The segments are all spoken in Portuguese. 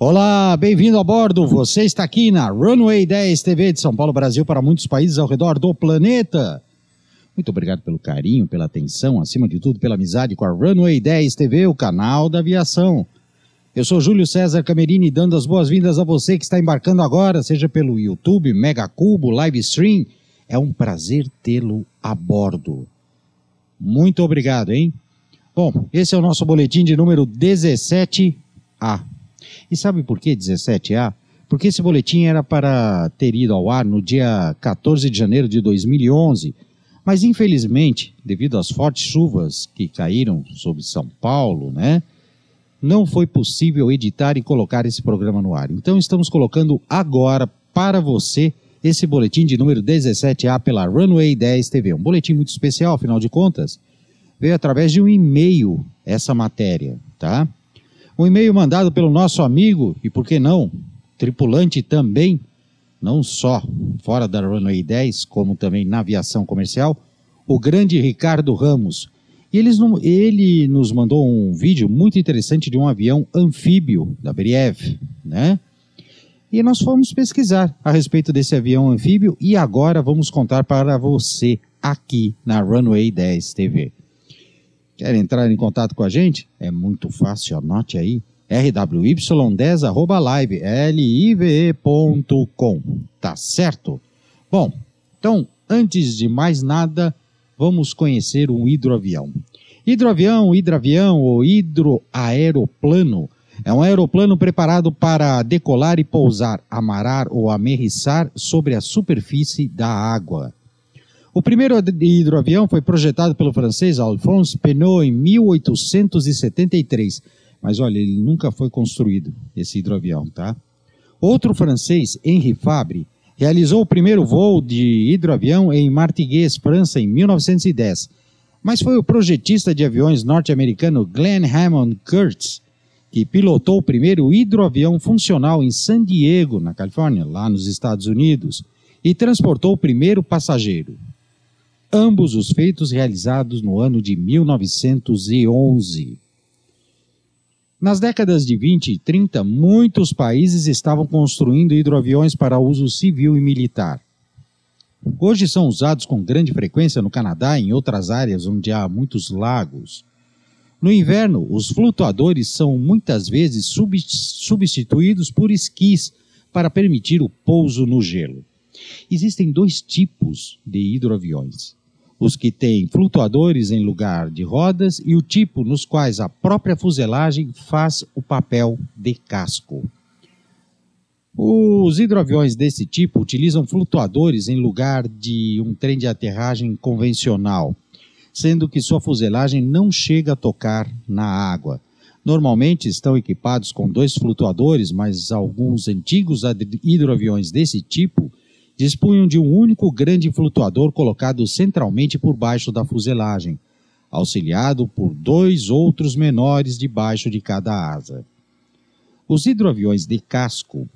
Olá, bem-vindo a bordo. Você está aqui na Runway 10 TV de São Paulo, Brasil, para muitos países ao redor do planeta. Muito obrigado pelo carinho, pela atenção, acima de tudo pela amizade com a Runway 10 TV, o canal da aviação. Eu sou Júlio César Camerini, dando as boas-vindas a você que está embarcando agora, seja pelo YouTube, Mega Cubo, Livestream. É um prazer tê-lo a bordo. Muito obrigado, hein? Bom, esse é o nosso boletim de número 17A. E sabe por que 17A? Porque esse boletim era para ter ido ao ar no dia 14 de janeiro de 2011, mas infelizmente, devido às fortes chuvas que caíram sobre São Paulo, não foi possível editar e colocar esse programa no ar. Então estamos colocando agora para você esse boletim de número 17A pela Runway 10 TV. Um boletim muito especial, afinal de contas, veio através de um e-mail essa matéria, tá? Um e-mail mandado pelo nosso amigo, e por que não, tripulante também, não só fora da Runway 10, como também na aviação comercial, o grande Ricardo Ramos. E ele nos mandou um vídeo muito interessante de um avião anfíbio da Briev, né? E nós fomos pesquisar a respeito desse avião anfíbio e agora vamos contar para você aqui na Runway 10 TV. Quer entrar em contato com a gente? É muito fácil, anote aí, rwy10@live.com, tá certo? Bom, então, antes de mais nada, vamos conhecer um hidroavião. Hidravião ou hidroaeroplano é um aeroplano preparado para decolar e pousar, amarar ou amerriçar sobre a superfície da água. O primeiro hidroavião foi projetado pelo francês Alphonse Pénaud em 1873. Mas olha, ele nunca foi construído, esse hidroavião, tá? Outro francês, Henri Fabre, realizou o primeiro voo de hidroavião em Martigues, França, em 1910. Mas foi o projetista de aviões norte-americano Glenn Hammond Kurtz que pilotou o primeiro hidroavião funcional em San Diego, na Califórnia, lá nos Estados Unidos, e transportou o primeiro passageiro. Ambos os feitos realizados no ano de 1911. Nas décadas de 20 e 30, muitos países estavam construindo hidroaviões para uso civil e militar. Hoje são usados com grande frequência no Canadá e em outras áreas onde há muitos lagos. No inverno, os flutuadores são muitas vezes substituídos por esquis para permitir o pouso no gelo. Existem dois tipos de hidroaviões. Os que têm flutuadores em lugar de rodas e o tipo nos quais a própria fuselagem faz o papel de casco. Os hidroaviões desse tipo utilizam flutuadores em lugar de um trem de aterragem convencional, sendo que sua fuselagem não chega a tocar na água. Normalmente estão equipados com dois flutuadores, mas alguns antigos hidroaviões desse tipo dispunham de um único grande flutuador colocado centralmente por baixo da fuselagem, auxiliado por dois outros menores debaixo de cada asa. Os hidroaviões de casco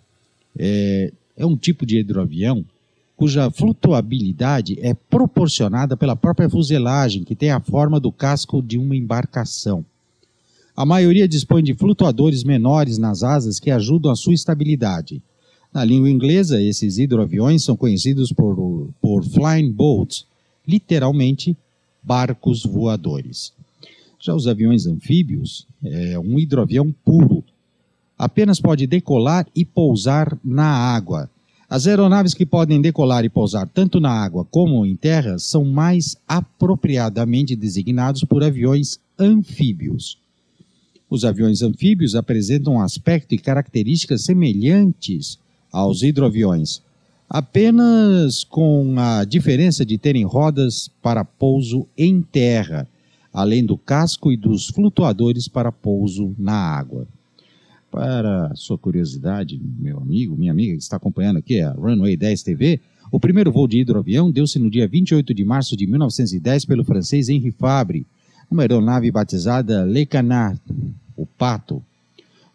é um tipo de hidroavião cuja flutuabilidade é proporcionada pela própria fuselagem, que tem a forma do casco de uma embarcação. A maioria dispõe de flutuadores menores nas asas que ajudam a sua estabilidade. Na língua inglesa, esses hidroaviões são conhecidos por flying boats, literalmente barcos voadores. Já os aviões anfíbios, é um hidroavião puro. Apenas pode decolar e pousar na água. As aeronaves que podem decolar e pousar tanto na água como em terra são mais apropriadamente designados por aviões anfíbios. Os aviões anfíbios apresentam um aspecto e características semelhantes aos hidroaviões, apenas com a diferença de terem rodas para pouso em terra, além do casco e dos flutuadores para pouso na água. Para sua curiosidade, meu amigo, minha amiga que está acompanhando aqui a Runway 10 TV, o primeiro voo de hidroavião deu-se no dia 28 de março de 1910 pelo francês Henri Fabre, uma aeronave batizada Le Canard, o Pato.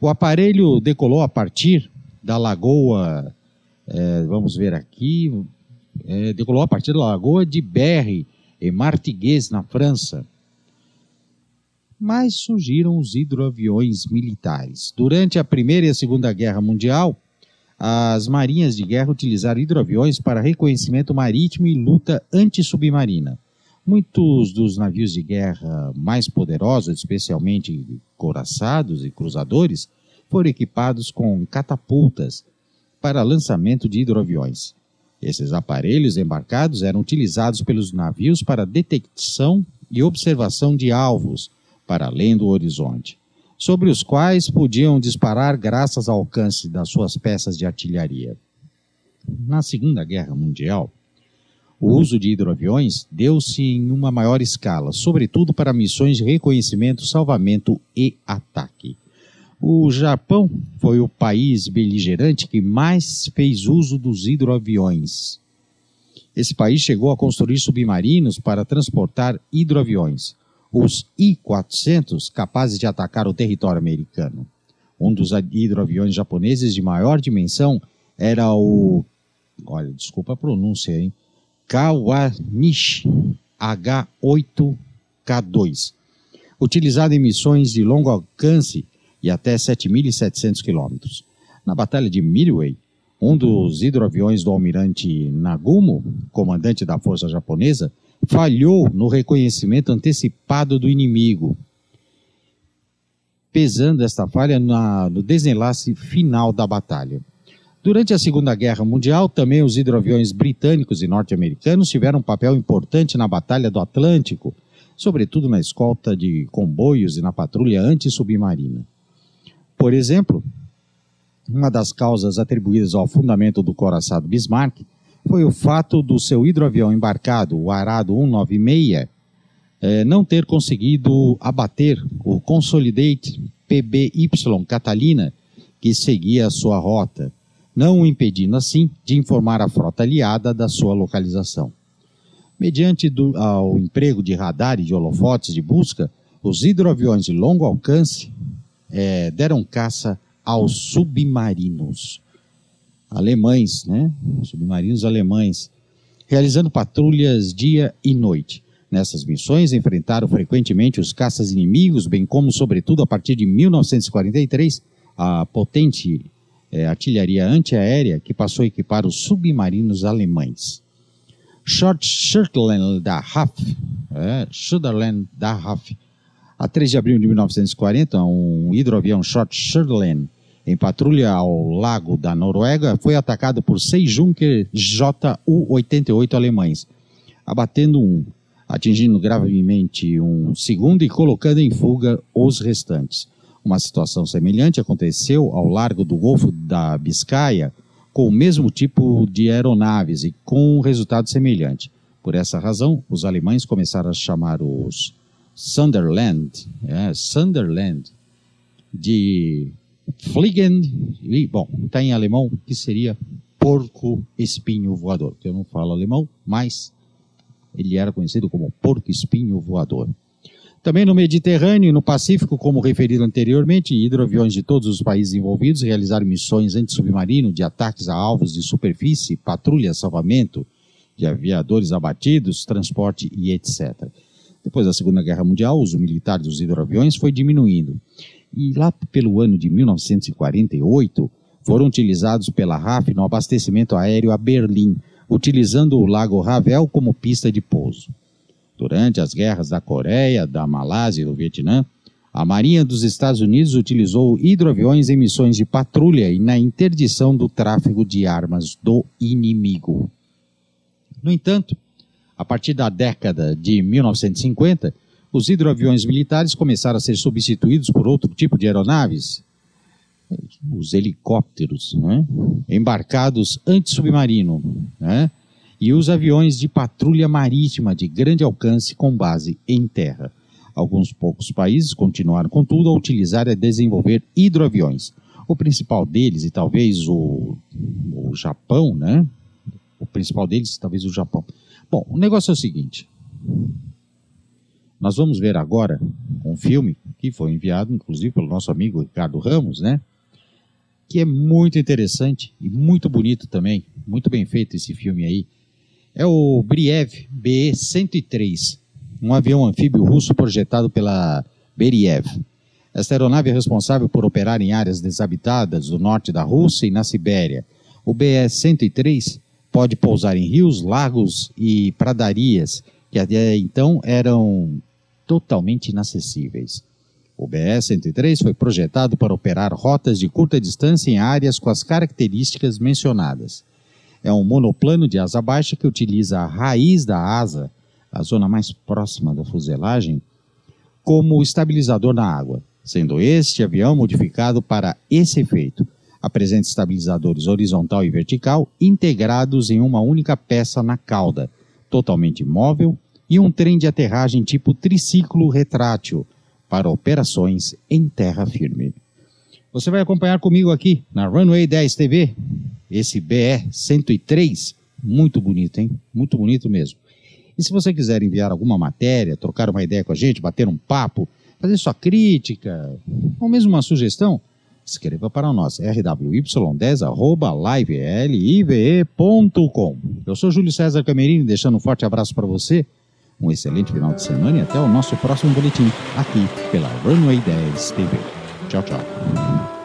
O aparelho decolou a partir da lagoa, decolou a partir da lagoa de Berry, em Martigues, na França. mas surgiram os hidroaviões militares. Durante a Primeira e a Segunda Guerra Mundial, as marinhas de guerra utilizaram hidroaviões para reconhecimento marítimo e luta antissubmarina. Muitos dos navios de guerra mais poderosos, especialmente couraçados e cruzadores, foram equipados com catapultas para lançamento de hidroaviões. Esses aparelhos embarcados eram utilizados pelos navios para detecção e observação de alvos para além do horizonte, sobre os quais podiam disparar graças ao alcance das suas peças de artilharia. Na Segunda Guerra Mundial, o uso de hidroaviões deu-se em uma maior escala, sobretudo para missões de reconhecimento, salvamento e ataque. O Japão foi o país beligerante que mais fez uso dos hidroaviões. Esse país chegou a construir submarinos para transportar hidroaviões, os I-400, capazes de atacar o território americano. Um dos hidroaviões japoneses de maior dimensão era o... Olha, desculpa a pronúncia, hein? Kawanishi H-8K2, utilizado em missões de longo alcance e até 7.700 quilômetros. Na Batalha de Midway, um dos hidroaviões do almirante Nagumo, comandante da força japonesa, falhou no reconhecimento antecipado do inimigo, pesando esta falha no desenlace final da batalha. Durante a Segunda Guerra Mundial, também os hidroaviões britânicos e norte-americanos tiveram um papel importante na Batalha do Atlântico, sobretudo na escolta de comboios e na patrulha antissubmarina. Por exemplo, uma das causas atribuídas ao fundamento do couraçado Bismarck foi o fato do seu hidroavião embarcado, o Arado 196, não ter conseguido abater o Consolidate PBY Catalina, que seguia a sua rota, não o impedindo, assim, de informar a frota aliada da sua localização. Mediante ao emprego de radar e de holofotes de busca, os hidroaviões de longo alcance deram caça aos submarinos alemães, submarinos alemães, realizando patrulhas dia e noite. Nessas missões, enfrentaram frequentemente os caças inimigos, bem como, sobretudo, a partir de 1943, a potente artilharia antiaérea que passou a equipar os submarinos alemães. Sutherland da RAF, a 3 de abril de 1940, um hidroavião Sutherland, em patrulha ao lago da Noruega, foi atacado por 6 Junker Ju-88 alemães, abatendo um, atingindo gravemente um segundo e colocando em fuga os restantes. Uma situação semelhante aconteceu ao largo do Golfo da Biscaia, com o mesmo tipo de aeronaves e com um resultado semelhante. Por essa razão, os alemães começaram a chamar os Sunderland de Fliegen, bom, está em alemão, que seria porco-espinho voador. Eu não falo alemão, mas ele era conhecido como porco-espinho voador. Também no Mediterrâneo e no Pacífico, como referido anteriormente, hidroaviões de todos os países envolvidos realizaram missões antissubmarino de ataques a alvos de superfície, patrulha, salvamento de aviadores abatidos, transporte e etc. Depois da Segunda Guerra Mundial, o uso militar dos hidroaviões foi diminuindo. E lá pelo ano de 1948, foram utilizados pela RAF no abastecimento aéreo a Berlim, utilizando o Lago Ravel como pista de pouso. Durante as guerras da Coreia, da Malásia e do Vietnã, a Marinha dos Estados Unidos utilizou hidroaviões em missões de patrulha e na interdição do tráfego de armas do inimigo. No entanto, a partir da década de 1950, os hidroaviões militares começaram a ser substituídos por outro tipo de aeronaves, os helicópteros, embarcados antissubmarino, e os aviões de patrulha marítima de grande alcance com base em terra. Alguns poucos países continuaram, contudo, a utilizar e a desenvolver hidroaviões. O principal deles, e talvez o Japão, O principal deles, talvez o Japão. Bom, o negócio é o seguinte. Nós vamos ver agora um filme que foi enviado, inclusive, pelo nosso amigo Ricardo Ramos, que é muito interessante e muito bonito também. Muito bem feito esse filme aí. É o Briev BE-103, um avião anfíbio russo projetado pela Beriev. Esta aeronave é responsável por operar em áreas desabitadas do norte da Rússia e na Sibéria. O BE-103 pode pousar em rios, lagos e pradarias que até então eram totalmente inacessíveis. O BE-103 foi projetado para operar rotas de curta distância em áreas com as características mencionadas. É um monoplano de asa baixa que utiliza a raiz da asa, a zona mais próxima da fuselagem, como estabilizador na água, sendo este avião modificado para esse efeito. Apresenta estabilizadores horizontal e vertical integrados em uma única peça na cauda, totalmente móvel, e um trem de aterragem tipo triciclo retrátil para operações em terra firme. Você vai acompanhar comigo aqui na Runway 10 TV, esse BE-103, muito bonito, hein? Muito bonito mesmo. E se você quiser enviar alguma matéria, trocar uma ideia com a gente, bater um papo, fazer sua crítica, ou mesmo uma sugestão, escreva para nós, rwy10@livelive.com. Eu sou Júlio César Camerini, deixando um forte abraço para você, um excelente final de semana e até o nosso próximo boletim, aqui pela Runway 10 TV. Tchau, tchau.